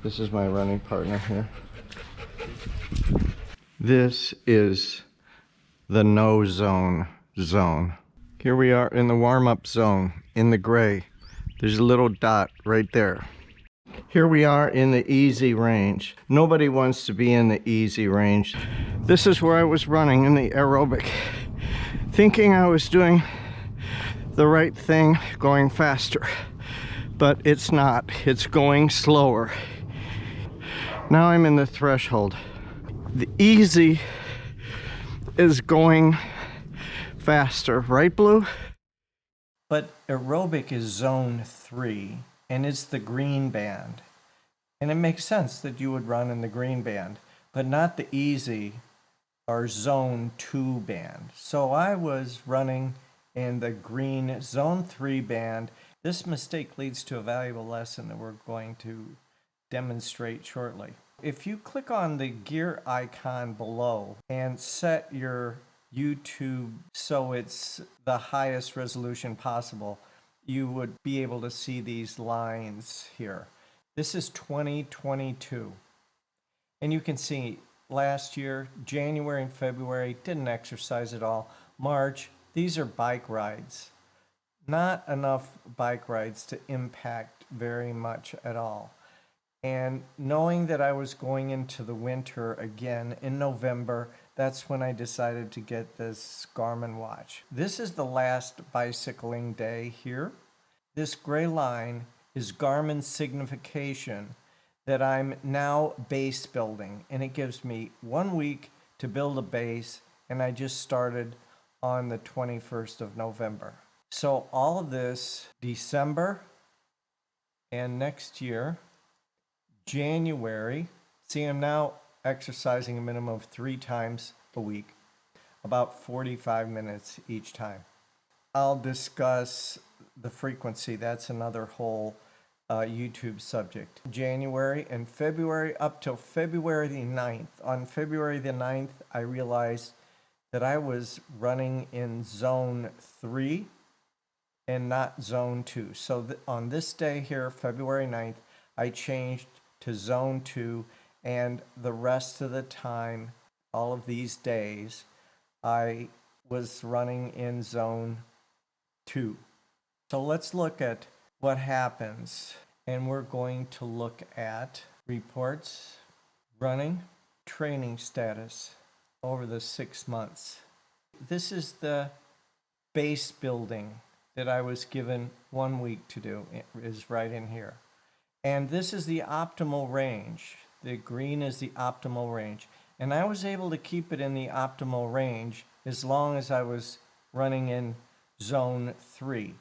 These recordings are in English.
This is my running partner here. This is the no zone. Here we are in the warm-up zone, in the gray. There's a little dot right there. Here we are in the easy range. Nobody wants to be in the easy range. This is where I was running in the aerobic, thinking I was doing the right thing, going faster. But it's not. It's going slower. Now I'm in the threshold. The easy is going faster, right, Blue? But aerobic is zone 3, and it's the green band. And it makes sense that you would run in the green band, but not the easy or zone 2 band. So I was running in the green zone 3 band. This mistake leads to a valuable lesson that we're going to demonstrate shortly. If you click on the gear icon below and set your YouTube so it's the highest resolution possible, you would be able to see these lines here. This is 2022. And you can see last year, January and February, didn't exercise at all. March, these are bike rides. Not enough bike rides to impact very much at all. And knowing that I was going into the winter again in November, that's when I decided to get this Garmin watch. This is the last bicycling day here. This gray line is Garmin's signification that I'm now base building, and it gives me 1 week to build a base, and I just started on the 21st of November. So all of this, December and next year, January, see, I'm now exercising a minimum of 3 times a week, about 45 minutes each time. I'll discuss the frequency. That's another whole YouTube subject. January and February up till February the 9th. On February the 9th, I realized that I was running in zone 3 and not zone 2. So on this day here, February 9th, I changed to zone 2, and the rest of the time, all of these days, I was running in zone 2. So let's look at what happens, and we're going to look at reports, running, training status over the 6 months. This is the base building that I was given 1 week to do. It is right in here. And this is the optimal range. The green is the optimal range. And I was able to keep it in the optimal range as long as I was running in zone 3.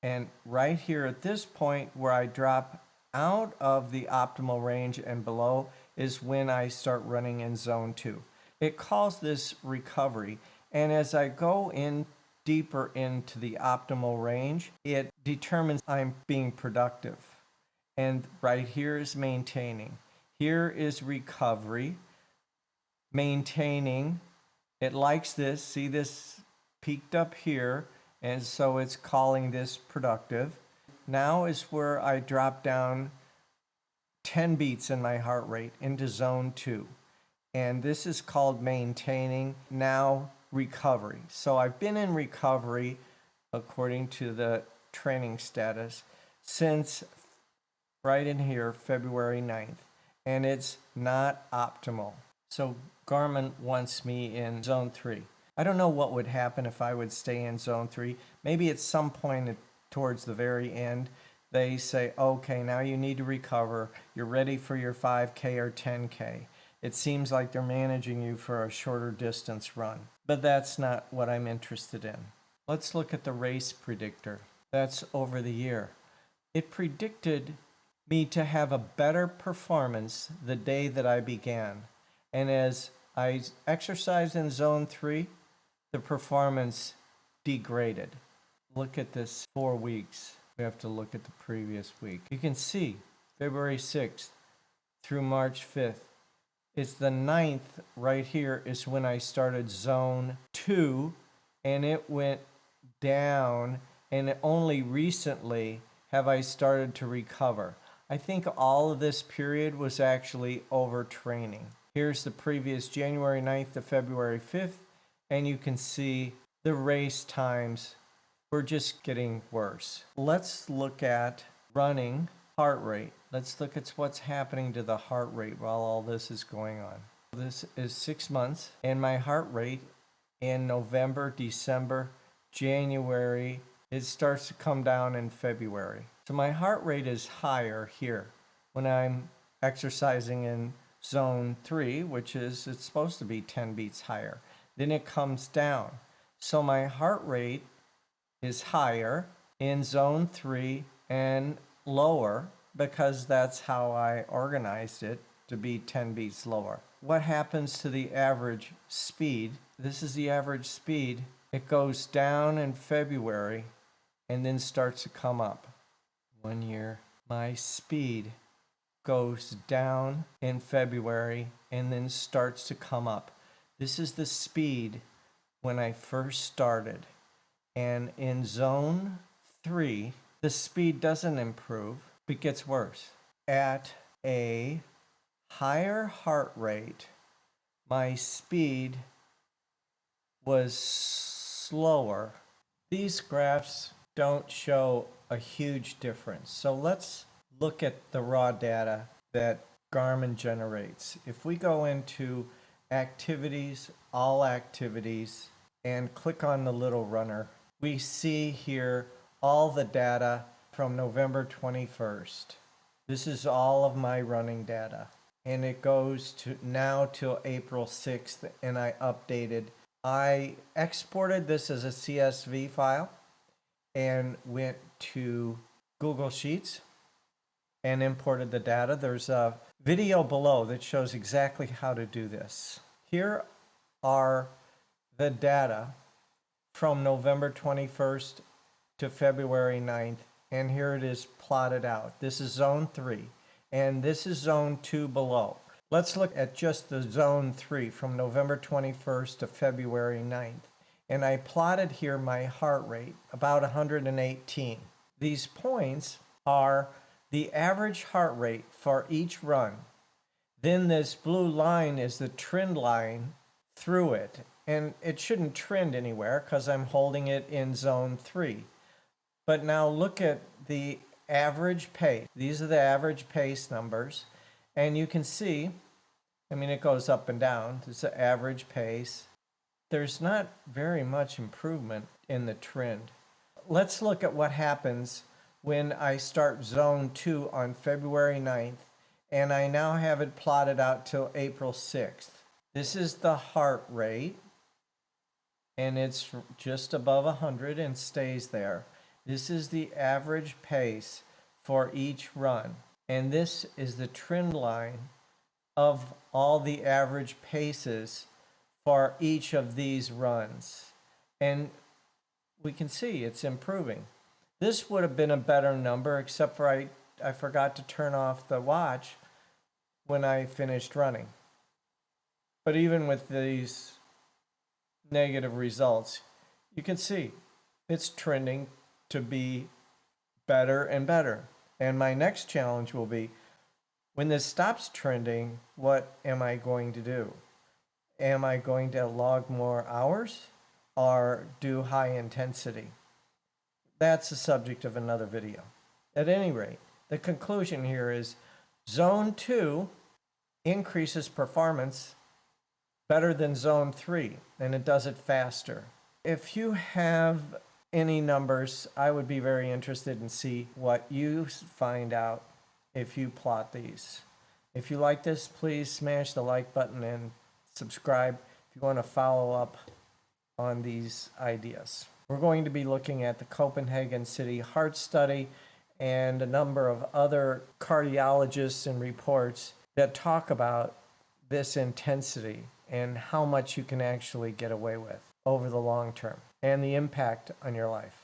And right here at this point where I drop out of the optimal range and below is when I start running in zone 2. It calls this recovery. And as I go in deeper into the optimal range, it determines I'm being productive. And right here is maintaining. Here is recovery. Maintaining. It likes this. See this peaked up here. And so it's calling this productive. Now is where I drop down 10 beats in my heart rate into zone 2. And this is called maintaining. Now recovery. So I've been in recovery according to the training status since right in here, February 9th, and it's not optimal. So Garmin wants me in zone 3. I don't know what would happen if I would stay in zone 3. Maybe at some point towards the very end, they say, okay, now you need to recover. You're ready for your 5K or 10K. It seems like they're managing you for a shorter distance run, but that's not what I'm interested in. Let's look at the race predictor. That's over the year. It predicted me to have a better performance the day that I began. And as I exercised in zone 3, the performance degraded. Look at this 4 weeks. We have to look at the previous week. You can see February 6th through March 5th. It's the 9th right here is when I started zone 2, and it went down, and only recently have I started to recover. I think all of this period was actually overtraining. Here's the previous January 9th to February 5th, and you can see the race times were just getting worse. Let's look at running heart rate. Let's look at what's happening to the heart rate while all this is going on. This is 6 months, and my heart rate in November, December, January, it starts to come down in February. So my heart rate is higher here when I'm exercising in zone 3, which is, it's supposed to be 10 beats higher. Then it comes down. So my heart rate is higher in zone 3 and lower because that's how I organized it to be 10 beats lower. What happens to the average speed? This is the average speed. It goes down in February and then starts to come up. 1 year, my speed goes down in February and then starts to come up. This is the speed when I first started. And in zone 3, the speed doesn't improve, it gets worse. At a higher heart rate, my speed was slower. These graphs don't show a huge difference. So let's look at the raw data that Garmin generates. If we go into activities, all activities, and click on the little runner, we see here all the data from November 21st. This is all of my running data. And it goes to now till April 6th, and I updated. I exported this as a CSV file and went to Google Sheets and imported the data. There's a video below that shows exactly how to do this. Here are the data from November 21st to February 9th, and here it is plotted out. This is zone 3, and this is zone 2 below. Let's look at just the zone 3 from November 21st to February 9th. And I plotted here my heart rate, about 118. These points are the average heart rate for each run. Then this blue line is the trend line through it. And it shouldn't trend anywhere because I'm holding it in zone 3. But now look at the average pace. These are the average pace numbers. And you can see, I mean, it goes up and down. It's the average pace. There's not very much improvement in the trend. Let's look at what happens when I start zone 2 on February 9th, and I now have it plotted out till April 6th. This is the heart rate, and it's just above 100 and stays there. This is the average pace for each run, and this is the trend line of all the average paces for each of these runs. And we can see it's improving. This would have been a better number, except for I forgot to turn off the watch when I finished running. But even with these negative results, you can see it's trending to be better and better. And my next challenge will be, when this stops trending, what am I going to do? Am I going to log more hours or do high intensity? That's the subject of another video. At any rate, the conclusion here is zone 2 increases performance better than zone 3, and it does it faster. If you have any numbers, I would be very interested in see what you find out if you plot these. If you like this, please smash the like button and subscribe if you want to follow up on these ideas. We're going to be looking at the Copenhagen City Heart Study and a number of other cardiologists and reports that talk about this intensity and how much you can actually get away with over the long term and the impact on your life.